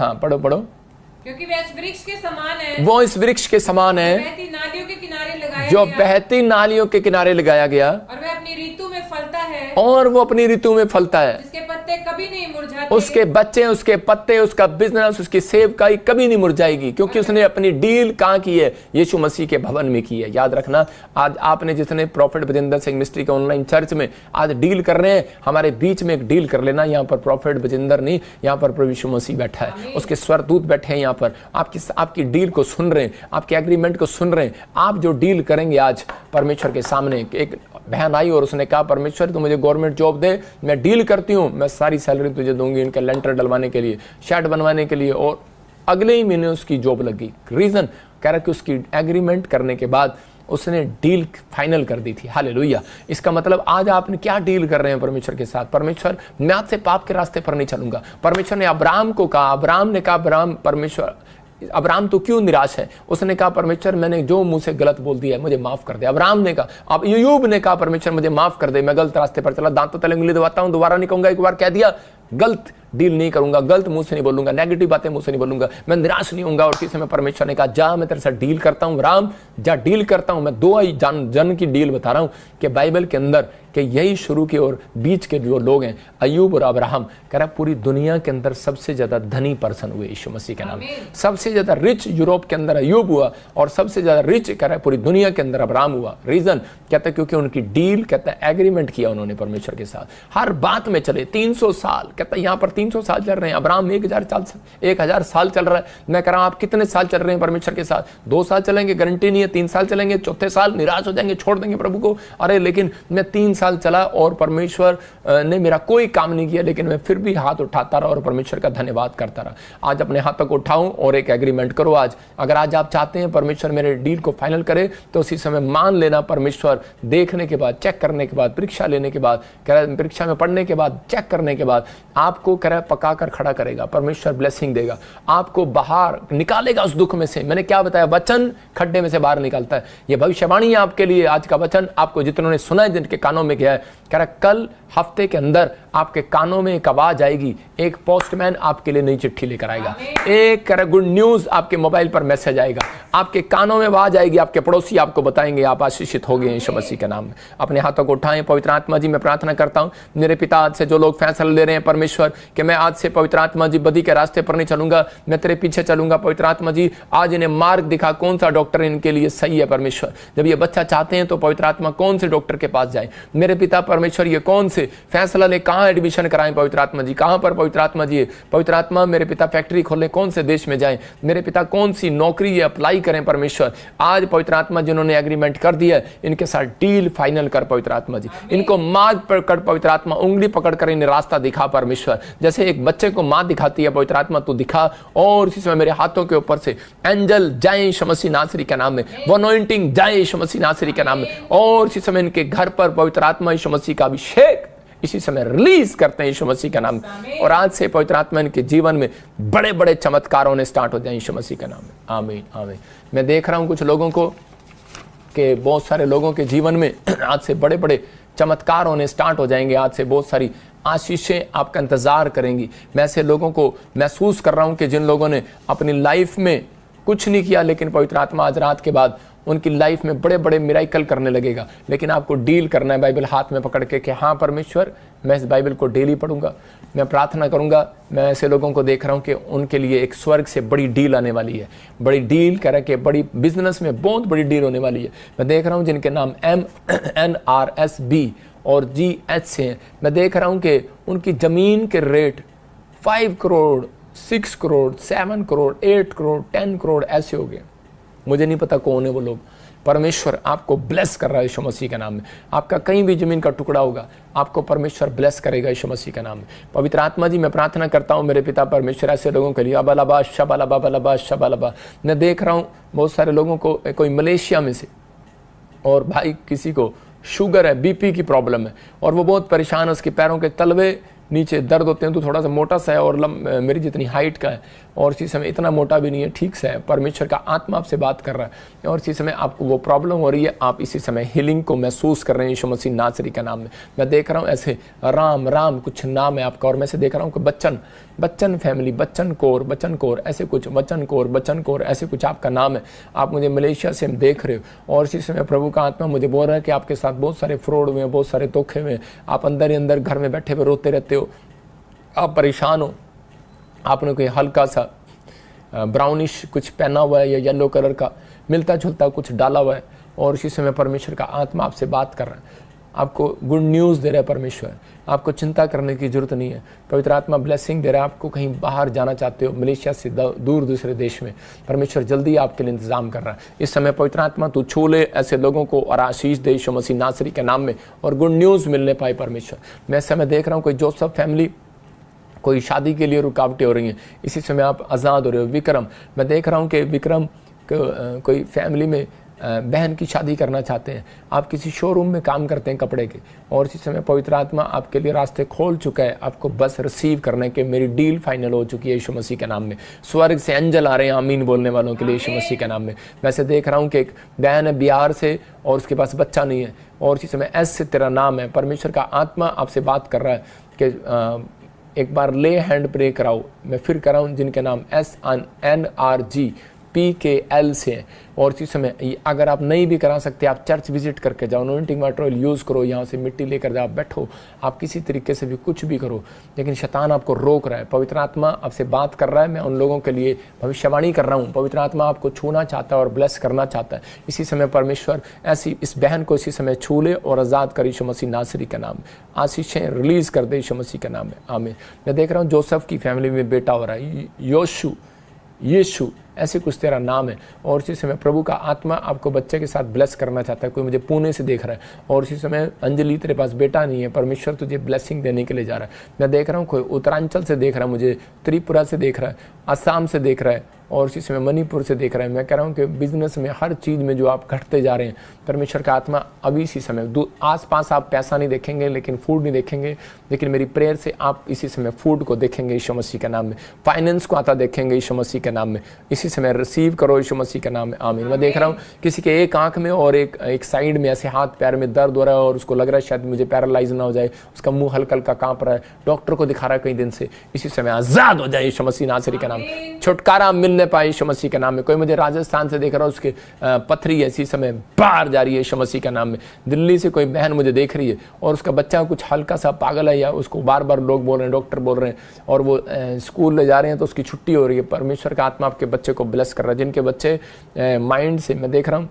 हाँ पढ़ो पढ़ो। क्योंकि वह इस वृक्ष के समान है, वो इस वृक्ष के समान है बहती नालियों के किनारे लगाया जो गया, बहती नालियों के किनारे लगाया गया, और वह अपनी ऋतु में फलता है, और वो अपनी ऋतु में फलता है, जिसके पत्ते कभी नहीं मुरझाते, उसके बच्चे, उसके पत्ते, उसका बिजनेस, उसकी सेवकाई कभी नहीं मुरझाएगी, क्योंकि उसने अपनी डील कहाँ की है? यीशु मसीह के भवन में की है। याद रखना, आज आपने जितने प्रॉफिट बजिंदर सिंह मिस्ट्री के ऑनलाइन चर्च में आज डील कर रहे हैं, हमारे बीच में एक डील कर लेना। यहाँ पर प्रॉफिट बजिंदर नहीं, यहाँ पर प्रभु यीशु मसीह बैठा है, उसके स्वरदूत बैठे हैं यहाँ पर, आपकी डील को सुन रहे हैं, आपके एग्रीमेंट को सुन रहे हैं। आप जो डील करेंगे आज परमेश्वर के सामने, एक बहन आई और उसने कहा परमेश्वर तू मुझे गवर्नमेंट जॉब दे, मैं डील करती हूँ, मैं सारी सैलरी तुझे दूंगी इनका लेंटर डलवाने के लिए, शेड बनवाने के लिए, और अगले ही महीने उसकी जॉब लगी। रीजन कह रहा कि उसकी एग्रीमेंट करने के बाद उसने डील फाइनल कर दी थी। हालेलुया। इसका मतलब आज आपने क्या डील कर रहे हैं परमेश्वर के साथ? परमेश्वर मैं आज से पाप के रास्ते पर नहीं चलूंगा। परमेश्वर ने अब्राहम को कहा, अब्राहम ने कहा अब्राहम परमेश्वर अब्राहम तो क्यों निराश है? उसने कहा परमेश्वर मैंने जो मुंह से गलत बोल दिया है मुझे माफ कर दे। अब्राहम ने कहा, अब अय्यूब ने कहा परमेश्वर मुझे माफ कर दे, मैं गलत रास्ते पर चला, दांतों तले उंगली दबाता हूं, दोबारा नहीं कहूंगा, एक बार कह दिया, गलत डील नहीं करूंगा, गलत मुंह से नहीं बोलूंगा, नेगेटिव बातें मुंह से नहीं बोलूंगा, मैं निराश नहीं होऊंगा। और किसी में परमेश्वर ने कहा जा मैं तेरे साथ डील करता हूं, राम जा डील करता हूं। मैं दो ही जन की डील बता रहा हूं कि बाइबल के अंदर कि यही शुरू के और बीच के जो लोग हैं अय्यूब और अब्राहम, कह रहा पूरी दुनिया के अंदर सबसे ज्यादा धनी पर्सन हुए यीशु मसीह के नाम। सबसे ज्यादा रिच यूरोप के अंदर अय्यूब हुआ और सबसे ज्यादा रिच कह रहा है पूरी दुनिया के अंदर अब्राहम हुआ। रीजन कहता है क्योंकि उनकी डील कहता है एग्रीमेंट किया उन्होंने परमेश्वर के साथ, हर बात में चले। 300 साल कहता है यहाँ पर 300 साल चल रहे हैं, अब्राहम 1000 साल चल रहा है। मैं कह रहा हूं आप कितने साल चल रहे हैं परमेश्वर के साथ? 2 साल चलेंगे गारंटी नहीं है, 3 साल चलेंगे, चौथे साल निराश हो जाएंगे, छोड़ देंगे प्रभु को। अरे लेकिन मैं 3 साल चला और परमेश्वर ने मेरा कोई काम नहीं किया, लेकिन मैं फिर भी हाथ उठाता रहा और परमेश्वर का धन्यवाद करता रहा। आज अपने हाथों को उठाऊं और एक एग्रीमेंट करो आज। अगर आज आप चाहते हैं परमेश्वर मेरे डील को फाइनल करे तो उसी समय मान लेना परमेश्वर देखने के बाद, चेक करने के बाद, परीक्षा लेने के बाद, कह रहा परीक्षा में पढ़ने के बाद, चेक करने के बाद आपको कह रहा पका कर खड़ा करेगा। परमेश्वर ब्लेसिंग देगा, आपको बाहर निकालेगा उस दुख में से। मैंने क्या बताया? वचन खड्डे में से बाहर निकालता है। ये भविष्यवाणी है आपके लिए आज का वचन, आपको जितनों ने सुना है, जिनके कानों में गया है, कह रहा कल हफ्ते के अंदर आपके कानों में एक आवाज आएगी, एक पोस्टमैन आपके लिए नई चिट्ठी लेकर आएगा, एक कह रहा गुड न्यूज आपके मोबाइल पर मैसेज आएगा, आपके कानों में आवाज आएगी, आपके पड़ोसी आपको बताएंगे आप आशीषित हो गए यीशु मसीह के नाम में। अपने हाथों को उठाएं। पवित्र आत्मा जी मैं प्रार्थना करता हूं मेरे पिता, आज से जो लोग फैसला ले रहे हैं परमेश्वर कि मैं आज से पवित्र आत्मा जी बदी के रास्ते पर नहीं चलूंगा, मैं तेरे पीछे चलूंगा। पवित्र आत्मा जी आज इन्हें मार्ग दिखा, कौन सा डॉक्टर इनके लिए सही है परमेश्वर। जब ये बच्चा चाहते हैं तो पवित्र आत्मा कौन से डॉक्टर के पास जाए मेरे पिता परमेश्वर, ये कौन से फैसला ले, कहां एडमिशन कराएं पवित्र आत्मा जी, कहां पर पवित्र आत्मा जी। पवित्र आत्मा मेरे पिता फैक्ट्री खोले, कौन से देश में जाएं मेरे पिता, कौन सी नौकरी ये अप्लाई करें परमेश्वर। आज पवित्र आत्मा जिन्होंने एग्रीमेंट कर दिया इनके साथ डील फाइनल कर पवित्र आत्मा जी, इनको मार्ग पकड़ पवित्र आत्मा, उंगली पकड़ कर इन्हें रास्ता दिखा परमेश्वर। जैसे एक बच्चे को मां दिखाती है पवित्र आत्मा तू दिखा, और इसी समय मेरे हाथों के ऊपर से एंजल जाए यीशु मसीह नासरी के नाम में, वो अनॉइंटिंग जाए यीशु मसीह नासरी के नाम में, और इसी समय इनके घर पर पवित्र आत्मा यीशु मसीह का अभिषेक इसी समय रिलीज करते हैं यीशु मसीह का नाम में। और आज से पवित्र आत्मा इनके जीवन में बड़े बड़े चमत्कार होने स्टार्ट हो जाए यीशु मसीह का नाम में। आमीन आमीन। मैं देख रहा हूं कुछ लोगों को कि बहुत सारे लोगों के जीवन में आज से बड़े बड़े चमत्कार होने स्टार्ट हो जाएंगे, आज से बहुत सारी आशीषें आपका इंतजार करेंगी। मैं ऐसे लोगों को महसूस कर रहा हूं कि जिन लोगों ने अपनी लाइफ में कुछ नहीं किया, लेकिन पवित्र आत्मा आज रात के बाद उनकी लाइफ में बड़े बड़े मिराकल करने लगेगा। लेकिन आपको डील करना है बाइबल हाथ में पकड़ के कि हाँ परमेश्वर मैं इस बाइबल को डेली पढ़ूंगा, मैं प्रार्थना करूंगा। मैं ऐसे लोगों को देख रहा हूं कि उनके लिए एक स्वर्ग से बड़ी डील आने वाली है, बड़ी डील कह रहा है कि बड़ी बिजनेस में बहुत बड़ी डील होने वाली है। मैं देख रहा हूं जिनके नाम MNRSB और GH से हैं, मैं देख रहा हूं कि उनकी ज़मीन के रेट 5 करोड़ 6 करोड़ 7 करोड़ 8 करोड़ 10 करोड़ ऐसे हो गए। मुझे नहीं पता कौन है वो लोग। परमेश्वर आपको ब्लेस कर रहा है यीशु मसीह के नाम में। आपका कहीं भी जमीन का टुकड़ा होगा आपको परमेश्वर ब्लेस करेगा यीशु मसीह के नाम में। पवित्र आत्मा जी मैं प्रार्थना करता हूँ मेरे पिता परमेश्वर ऐसे लोगों के लिए अबलबा शबलबा बलबा शबलबा। मैं देख रहा हूँ बहुत सारे लोगों को, कोई मलेशिया में से, और भाई किसी को शुगर है, BP की प्रॉब्लम है और वो बहुत परेशान है, उसके पैरों के तलवे नीचे दर्द होते हैं तो थोड़ा सा मोटा सा है और मेरी जितनी हाइट का है, और इसी समय इतना मोटा भी नहीं है, ठीक सा है। परमेश्वर का आत्मा आपसे बात कर रहा है और इसी समय आपको वो प्रॉब्लम हो रही है, आप इसी समय हीलिंग को महसूस कर रहे हैं यीशु मसीह नासरी का नाम में। मैं देख रहा हूँ ऐसे राम कुछ नाम है आपका, और मैं से देख रहा हूँ कि बच्चन फैमिली, बच्चन कौर ऐसे कुछ, बच्चन कौर ऐसे कुछ आपका नाम है। आप मुझे मलेशिया से देख रहे हो और इसी समय प्रभु का आत्मा मुझे बोल रहा है कि आपके साथ बहुत सारे फ्रॉड हुए हैं, बहुत सारे धोखे हुए हैं, आप अंदर ही अंदर घर में बैठे हुए रोते रहते हो, आप परेशान हो, आपने कोई हल्का सा ब्राउनिश कुछ पहना हुआ है या येलो कलर का मिलता जुलता कुछ डाला हुआ है, और इसी समय परमेश्वर का आत्मा आपसे बात कर रहा है, आपको गुड न्यूज़ दे रहा है परमेश्वर, आपको चिंता करने की जरूरत नहीं है। पवित्र आत्मा ब्लेसिंग दे रहा है, आपको कहीं बाहर जाना चाहते हो मलेशिया से दूर दूसरे देश में, परमेश्वर जल्दी आपके लिए इंतजाम कर रहा है। इस समय पवित्र आत्मा तू छू ले ऐसे लोगों को और आशीष दे यीशु मसीह नासरी के नाम में, और गुड न्यूज़ मिलने पाए परमेश्वर। मैं इस समय देख रहा हूँ कोई जोसेफ फैमिली, कोई शादी के लिए रुकावटें हो रही हैं, इसी समय आप आज़ाद हो रहे हो। विक्रम, मैं देख रहा हूँ कि विक्रम कोई फैमिली में बहन की शादी करना चाहते हैं, आप किसी शोरूम में काम करते हैं कपड़े के, और इसी समय पवित्र आत्मा आपके लिए रास्ते खोल चुका है, आपको बस रिसीव करने के मेरी डील फाइनल हो चुकी है यीशु मसीह के नाम में। स्वर्ग से एंजल आ रहे हैं आमीन बोलने वालों के लिए यीशु मसीह के नाम में। वैसे देख रहा हूँ कि एक बहन है बिहार से और उसके पास बच्चा नहीं है, और इसी समय एस से तेरा नाम है। परमेश्वर का आत्मा आपसे बात कर रहा है कि एक बार ले हैंड प्रे कराओ। मैं फिर कराऊँ जिनके नाम SNRGPKL से हैं, और इसी समय अगर आप नहीं भी करा सकते आप चर्च विजिट करके जाओ, अनॉइंटिंग वाटर ऑयल यूज़ करो, यहाँ से मिट्टी लेकर जाओ, बैठो, आप किसी तरीके से भी कुछ भी करो, लेकिन शैतान आपको रोक रहा है। पवित्र आत्मा आपसे बात कर रहा है, मैं उन लोगों के लिए भविष्यवाणी कर रहा हूँ। पवित्र आत्मा आपको छूना चाहता है और ब्लेस करना चाहता है। इसी समय परमेश्वर ऐसी इस बहन को इसी समय छू ले और आज़ाद कर यीशु मसीह नासरी का नाम में, आशीषें रिलीज़ कर दे यीशु मसीह के नाम में, आमीन। मैं देख रहा हूँ जोसेफ की फैमिली में बेटा हो रहा है, यीशु ऐसे कुछ तेरा नाम है, और इसी समय प्रभु का आत्मा आपको बच्चे के साथ ब्लेस करना चाहता है। कोई मुझे पुणे से देख रहा है, और इसी समय अंजलि तेरे पास बेटा नहीं है, परमेश्वर तुझे ब्लेसिंग देने के लिए जा रहा है। मैं देख रहा हूँ कोई उत्तरांचल से देख रहा है, मुझे त्रिपुरा से देख रहा है, असम से देख रहा है, और इसी समय मणिपुर से देख रहा है। मैं कह रहा हूँ कि बिजनेस में हर चीज़ में जो आप घटते जा रहे हैं, परमेश्वर का आत्मा अभी इसी समय आस पास आप पैसा नहीं देखेंगे, लेकिन फूड नहीं देखेंगे, लेकिन मेरी प्रेयर से आप इसी समय फूड को देखेंगे यीशु मसीह के नाम में, फाइनेंस को आता देखेंगे यीशु मसीह के नाम में। इसी समय रिसीव करो यीशु मसीह के नाम में, आमीन। मैं देख रहा हूँ किसी के एक आंख में और एक साइड में ऐसे हाथ पैर में दर्द हो रहा है, और उसको लग रहा है शायद मुझे पैरालाइज ना हो जाए, उसका मुंह हल्का हल्का कांप रहा है, डॉक्टर को दिखा रहा है कई दिन से। इसी समय आजाद हो जाए यीशु मसीह नासरी के नाम, छुटकारा मिलने पाए यीशु मसीह के नाम में। कोई मुझे राजस्थान से देख रहा है, उसके पथरी इसी समय बाहर जा रही है यीशु मसीह के नाम में। दिल्ली से कोई बहन मुझे देख रही है और उसका बच्चा कुछ हल्का सा पागल है, या उसको बार बार लोग बोल रहे हैं, डॉक्टर बोल रहे हैं, और वो स्कूल ले जा रहे हैं तो उसकी छुट्टी हो रही है। परमेश्वर का आत्मा आपके बच्चे को ब्लेस कर रहा है। जिनके बच्चे माइंड से मैं देख रहा हूँ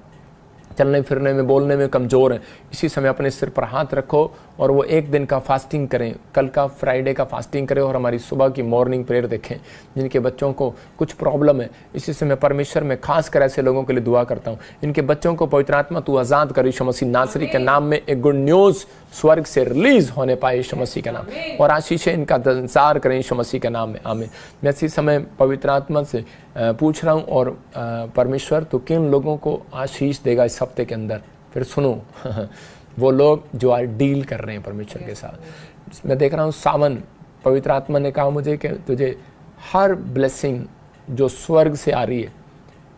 चलने फिरने में बोलने में कमज़ोर हैं, इसी समय अपने सिर पर हाथ रखो और वो एक दिन का फास्टिंग करें, कल का फ्राइडे का फास्टिंग करें, और हमारी सुबह की मॉर्निंग प्रेयर देखें। जिनके बच्चों को कुछ प्रॉब्लम है, इसी समय परमेश्वर में खास कर ऐसे लोगों के लिए दुआ करता हूँ, इनके बच्चों को पवित्र आत्मा तू आज़ाद कर यीशु मसीह नासरी के नाम में। एक गुड न्यूज़ स्वर्ग से रिलीज होने पाए यीशु मसीह के नाम, और आशीषें इनका संसार करें यीशु मसीह के नाम में, आमीन। मैं इसी समय पवित्र आत्मा से पूछ रहा हूँ, और परमेश्वर तो किन लोगों को आशीष देगा इस हफ्ते के अंदर, फिर सुनो वो लोग जो आज डील कर रहे हैं परमेश्वर के साथ। मैं देख रहा हूँ सावन, पवित्र आत्मा ने कहा मुझे कि तुझे हर ब्लेसिंग जो स्वर्ग से आ रही है, कह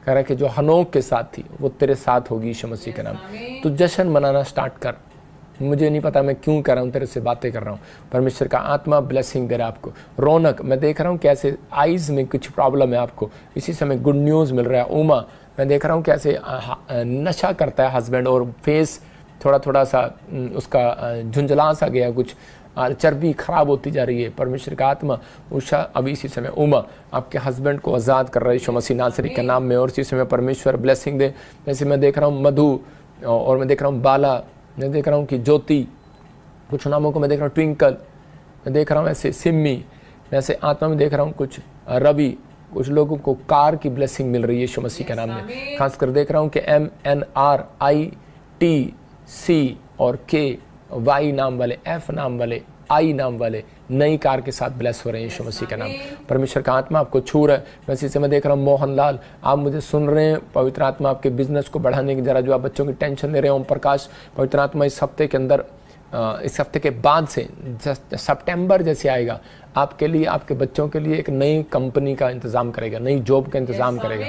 रहा है कि जो हनोक के साथ थी वो तेरे साथ होगी यीशु मसीह के नाम। तू जश्न मनाना स्टार्ट कर। मुझे नहीं पता मैं क्यों कर रहा हूँ, तेरे से बातें कर रहा हूँ। परमेश्वर का आत्मा ब्लेसिंग दे रहा है आपको। रौनक, मैं देख रहा हूँ कैसे आइज में कुछ प्रॉब्लम है आपको, इसी समय गुड न्यूज़ मिल रहा है। उमा, मैं देख रहा हूँ कैसे नशा करता है हस्बैंड, और फेस थोड़ा सा उसका झुंझला सा गया, कुछ चर्बी खराब होती जा रही है। परमेश्वर का आत्मा उषा अभी इसी समय उमा आपके हस्बैंड को आज़ाद कर रहा है यीशु मसीह नासरी के नाम में, और इसी समय परमेश्वर ब्लेसिंग दे। जैसे मैं देख रहा हूँ मधु, और मैं देख रहा हूँ बाला, मैं देख रहा हूँ कि ज्योति, कुछ नामों को मैं देख रहा हूँ ट्विंकल, मैं देख रहा हूँ ऐसे सिम्मी, मैं ऐसे आत्मा में देख रहा हूँ कुछ रवि, कुछ लोगों को कार की ब्लेसिंग मिल रही है यीशु मसीह के नाम में। खासकर देख रहा हूँ कि MNRITC और KY नाम वाले, F नाम वाले, I नाम वाले नई कार के साथ ब्लेस हो रहे हैं यीशु मसीह का नाम। परमेश्वर का आत्मा आपको छू रहा है। वैसे से मैं देख रहा हूँ मोहनलाल, आप मुझे सुन रहे हैं, पवित्र आत्मा आपके बिजनेस को बढ़ाने की, जरा जो आप बच्चों की टेंशन ले रहे हैं, ओम प्रकाश, पवित्र आत्मा इस हफ्ते के अंदर इस हफ्ते के बाद से सितंबर जैसे आएगा, आपके लिए, आपके बच्चों के लिए एक नई कंपनी का इंतज़ाम करेगा, नई जॉब का इंतज़ाम करेगा।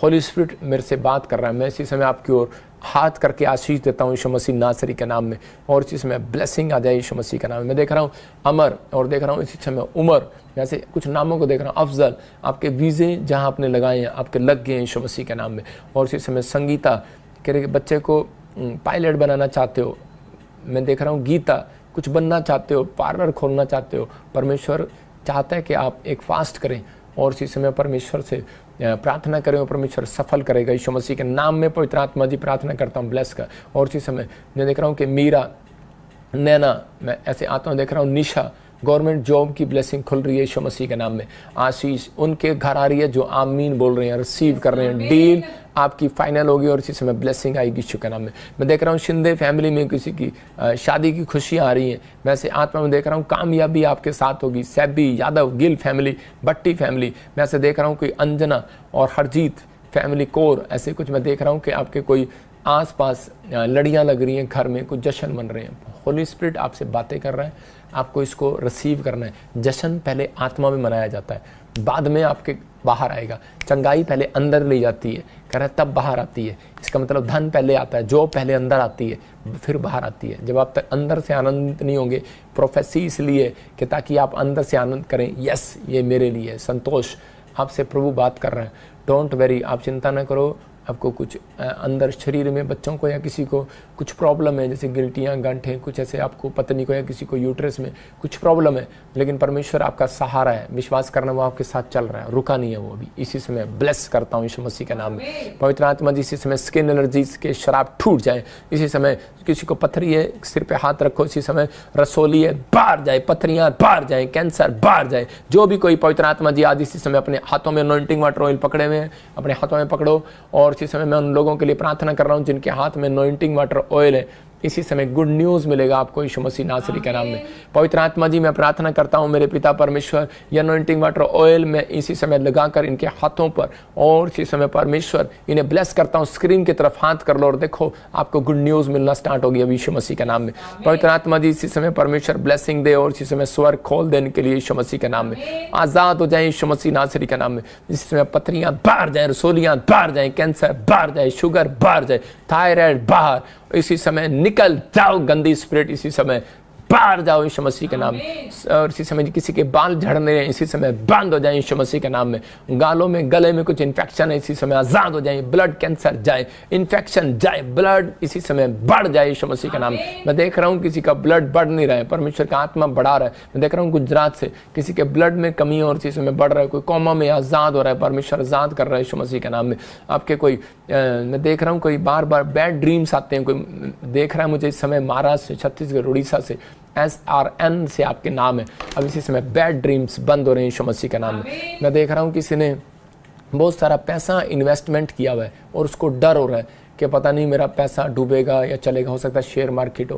होली स्पिरिट मेरे से बात कर रहा है। मैं इसी समय आपकी ओर हाथ करके आशीष देता हूँ यीशु मसीह नासरी के नाम में, और इसी समय ब्लेसिंग आ जाए यीशु मसीह के नाम में। मैं देख रहा हूँ अमर, और देख रहा हूँ इसी समय उमर, जैसे कुछ नामों को देख रहा हूँ। अफजल, आपके वीज़े जहाँ आपने लगाए हैं आपके लग गए हैं यीशु मसीह के नाम में। और इसी समय संगीता, कह रहे बच्चे को पायलट बनाना चाहते हो। मैं देख रहा हूँ गीता, कुछ बनना चाहते हो, पार्लर खोलना चाहते हो। परमेश्वर चाहता है कि आप एक फास्ट करें और इसी समय परमेश्वर से प्रार्थना करें और परमेश्वर सफल करेगा यीशु मसीह के नाम में। पवित्र आत्मा जी प्रार्थना करता हूँ ब्लेस कर। और इसी समय मैं देख रहा हूँ कि मीरा, नैना, मैं ऐसे आता हूँ, देख रहा हूँ निशा, गवर्नमेंट जॉब की ब्लेसिंग खुल रही है यीशु मसीह के नाम में। आशीष उनके घर आ रही है जो आमीन बोल रहे हैं, रिसीव कर रहे हैं। डील आपकी फाइनल होगी और इसी समय ब्लेसिंग आएगी यीशु के नाम में। मैं देख रहा हूँ शिंदे फैमिली में किसी की शादी की खुशियाँ आ रही हैं। वैसे आत्मा में देख रहा हूँ कामयाबी आपके साथ होगी। सैबी, यादव, गिल फैमिली, भट्टी फैमिली, मैं ऐसे देख रहा हूँ कोई अंजना और हरजीत फैमिली कोर, ऐसे कुछ मैं देख रहा हूँ कि आपके कोई आसपास लड़ियाँ लग रही हैं, घर में कुछ जश्न बन रहे हैं। होली स्पिरिट आपसे बातें कर रहा है, आपको इसको रिसीव करना है। जश्न पहले आत्मा में मनाया जाता है, बाद में आपके बाहर आएगा। चंगाई पहले अंदर ले जाती है, कह रहा है तब बाहर आती है। इसका मतलब धन पहले आता है, जो पहले अंदर आती है फिर बाहर आती है। जब आप तक अंदर से आनंदित नहीं होंगे, प्रोफेसी इसलिए कि ताकि आप अंदर से आनंद करें। यस, ये मेरे लिए संतोष, आपसे प्रभु बात कर रहे हैं। डोंट वेरी, आप चिंता ना करो। आपको कुछ अंदर शरीर में बच्चों को या किसी को कुछ प्रॉब्लम है, जैसे गिल्टियाँ, गांठें, कुछ ऐसे आपको पत्नी को या किसी को यूट्रस में कुछ प्रॉब्लम है, लेकिन परमेश्वर आपका सहारा है। विश्वास करना, वो आपके साथ चल रहा है, रुका नहीं है वो अभी। इसी समय ब्लेस करता हूँ यीशु मसीह के नाम में। पवित्र आत्मा जी, इसी समय स्किन एलर्जी के शराब टूट जाए। इसी समय किसी को पथरी है, सिर पे हाथ रखो, इसी समय रसोली है, बाहर जाए, पथरियाँ बाहर जाए, कैंसर बाहर जाए। जो भी कोई पवित्र आत्मा जी आज इसी समय अपने हाथों में अनॉइंटिंग वाटर ऑयल पकड़े हुए हैं, अपने हाथों में पकड़ो। और इसी समय मैं उन लोगों के लिए प्रार्थना कर रहा हूं जिनके हाथ में अनॉइंटिंग वाटर ऑयल है। इसी समय गुड न्यूज़ मिलेगा आपको यीशु मसीह नासरी के नाम में। पवित्र आत्मा जी, मैं प्रार्थना करता हूं मेरे पिता परमेश्वर, ये अनॉइंटिंग वाटर ऑयल मैं इसी समय लगाकर इनके हाथों पर, और इसी समय परमेश्वर इन्हें ब्लेस करता हूं। स्क्रीन की तरफ हाथ कर लो और देखो आपको गुड न्यूज़ मिलना स्टार्ट होगी अभी यीशु मसीह के नाम में। पवित्र आत्मा जी, इसी समय परमेश्वर ब्लेसिंग दे और इसी समय स्वर खोल देने के लिए यीशु मसीह के नाम में। आज़ाद हो जाए यीशु मसीह नासरी के नाम में। इसी समय पथरियाँ बाहर जाए, रसोलियाँ बाहर जाए, कैंसर बाहर जाए, शुगर बाहर जाए, थायराइड बाहर। इसी समय निकल जाओ गंदी स्पिरिट, इसी समय बाहर जाओ यीशु मसीह के नाम में। और इसी समय किसी के बाल झड़ने हैं, इसी समय बंद हो जाए यीशु मसीह के नाम में। गालों में, गले में कुछ इन्फेक्शन है, इसी समय आजाद हो जाए। ब्लड कैंसर जाए, इन्फेक्शन जाए, ब्लड इसी समय बढ़ जाए यीशु मसीह के नाम में। मैं देख रहा हूँ किसी का ब्लड बढ़ नहीं रहा है, परमेश्वर का आत्मा बढ़ा रहा है। मैं देख रहा हूँ गुजरात से किसी के ब्लड में कमी है और इसी समय बढ़ रहा है। कोई कोमा में आजाद हो रहा है, परमेश्वर आजाद कर रहा है यीशु मसीह के नाम में। आपके कोई मैं देख रहा हूँ कोई बार बार बैड ड्रीम्स आते हैं। कोई देख रहा है मुझे इस समय महाराष्ट्र से, छत्तीसगढ़, उड़ीसा से, SRN से आपके नाम है। अब इसी समय बैड ड्रीम्स बंद हो रहे हैं यीशु मसीह के नाम में। मैं देख रहा हूँ किसी ने बहुत सारा पैसा इन्वेस्टमेंट किया हुआ है और उसको डर हो रहा है कि पता नहीं मेरा पैसा डूबेगा या चलेगा। हो सकता है शेयर मार्केट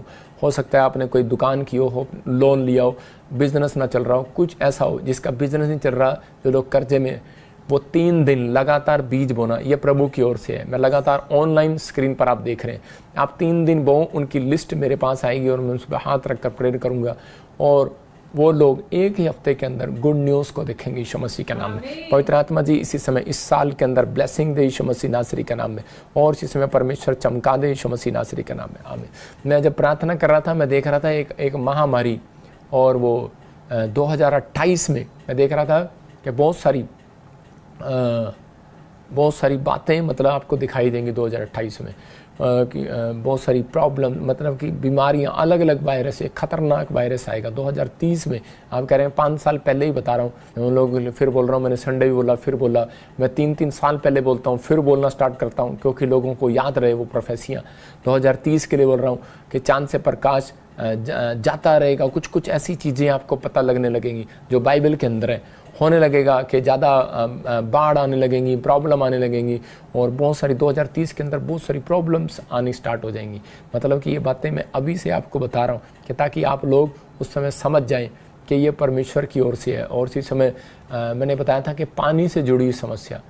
हो सकता है आपने कोई दुकान की हो, लोन लिया हो, बिजनेस ना चल रहा हो, कुछ ऐसा हो जिसका बिजनेस नहीं चल रहा, जो लोग कर्जे में, वो 3 दिन लगातार बीज बोना, ये प्रभु की ओर से है। मैं लगातार ऑनलाइन स्क्रीन पर आप देख रहे हैं, आप 3 दिन बो, उनकी लिस्ट मेरे पास आएगी और मैं उस पर हाथ रखकर प्रेयर करूंगा और वो लोग एक ही हफ्ते के अंदर गुड न्यूज़ को देखेंगे यीशु मसीह के नाम में। पवित्र आत्मा जी, इसी समय इस साल के अंदर ब्लेसिंग दे यीशु मसीह नासरी के नाम में, और इसी समय परमेश्वर चमका दे यीशु मसीह नासरी के नाम में। आमीन। मैं जब प्रार्थना कर रहा था, मैं देख रहा था एक महामारी, और वो 2028 में मैं देख रहा था कि बहुत सारी बातें मतलब आपको दिखाई देंगी 2028 में, कि बहुत सारी प्रॉब्लम, मतलब कि बीमारियां, अलग अलग वायरस, एक खतरनाक वायरस आएगा 2030 में। आप कह रहे हैं 5 साल पहले ही बता रहा हूँ, मैं उन लोगों के लिए फिर बोल रहा हूँ। मैंने संडे भी बोला, फिर बोला, मैं 3-3 साल पहले बोलता हूँ, फिर बोलना स्टार्ट करता हूँ क्योंकि लोगों को याद रहे वो प्रोफेसियाँ। 2030 के लिए बोल रहा हूँ कि चांद से प्रकाश जाता रहेगा, कुछ ऐसी चीज़ें आपको पता लगने लगेंगी जो बाइबल के अंदर है। होने लगेगा कि ज़्यादा बाढ़ आने लगेंगी, प्रॉब्लम आने लगेंगी, और बहुत सारी 2030 के अंदर बहुत सारी प्रॉब्लम्स आनी स्टार्ट हो जाएंगी। मतलब कि ये बातें मैं अभी से आपको बता रहा हूँ कि ताकि आप लोग उस समय समझ जाएं कि ये परमेश्वर की ओर से है। और इसी समय मैंने बताया था कि पानी से जुड़ी समस्या,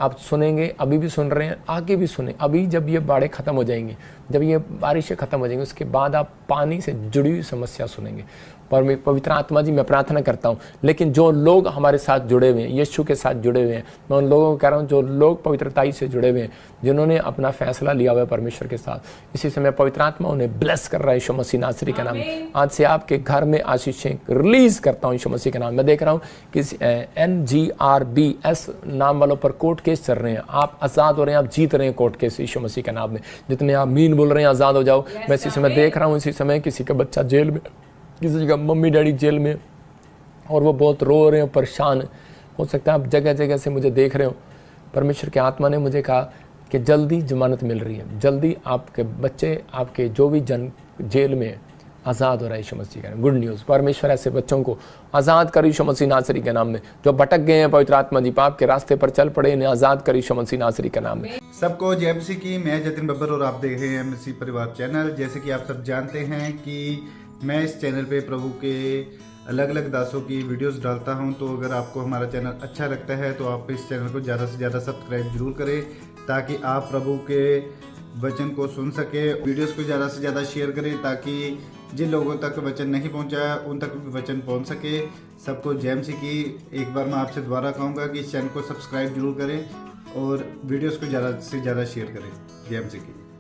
आप सुनेंगे, अभी भी सुन रहे हैं, आगे भी सुने। अभी जब ये बाढ़ें ख़त्म हो जाएंगी, जब ये बारिशें ख़त्म हो जाएंगी, उसके बाद आप पानी से जुड़ी हुई समस्या सुनेंगे। पर मैं पवित्र आत्मा जी, मैं प्रार्थना करता हूँ, लेकिन जो लोग हमारे साथ जुड़े हुए हैं, यीशु के साथ जुड़े हुए हैं, मैं उन लोगों को कह रहा हूँ जो लोग पवित्रताई से जुड़े हुए हैं, जिन्होंने अपना फैसला लिया हुआ है परमेश्वर के साथ, इसी समय पवित्र आत्मा उन्हें ब्लेस कर रहा है यीशु मसीह नासरी के नाम में। आज से आपके घर में आशीषें रिलीज करता हूँ यीशु मसीह के नाम में। मैं देख रहा हूँ कि NGRBS नाम वालों पर कोर्ट केस चल रहे हैं, आप आज़ाद हो रहे हैं, आप जीत रहे हैं कोर्ट केस यीशु मसीह के नाम में। जितने आप मीन बोल रहे हैं आज़ाद हो जाओ। मैं इसी समय देख रहा हूँ, इसी समय किसी का बच्चा जेल में, किसी का मम्मी डैडी जेल में, और वो बहुत रो रहे हो, परेशान। हो सकता है आप जगह जगह से मुझे देख रहे हो। परमेश्वर के आत्मा ने मुझे कहा कि जल्दी जमानत मिल रही है, जल्दी आपके बच्चे, आपके जो भी जन जेल में आज़ाद हो रहा है यीशु मसीह का। गुड न्यूज़, परमेश्वर ऐसे बच्चों को आज़ाद कर यीशु मसीह नासरी के नाम में। जो भटक गए हैं, पवित्र आत्मा जी पाप के रास्ते पर चल पड़े, इन्हें आज़ाद कर यीशु मसीह नासरी के नाम में। सबको जय मसीह की। मैं जतिन बब्बर और आप देख रहे हैं मसीह परिवार चैनल। जैसे कि आप सब जानते हैं कि मैं इस चैनल पे प्रभु के अलग अलग दासों की वीडियोस डालता हूं, तो अगर आपको हमारा चैनल अच्छा लगता है तो आप इस चैनल को ज़्यादा से ज़्यादा सब्सक्राइब जरूर करें, ताकि आप प्रभु के वचन को सुन सके। वीडियोस को ज़्यादा से ज़्यादा शेयर करें, ताकि जिन लोगों तक वचन नहीं पहुंचा उन तक भी वचन पहुंच सके। सबको जय मसीह की। एक बार मैं आपसे दोबारा कहूँगा कि इस चैनल को सब्सक्राइब जरूर करें और वीडियोस को ज़्यादा से ज़्यादा शेयर करें। जय मसीह की।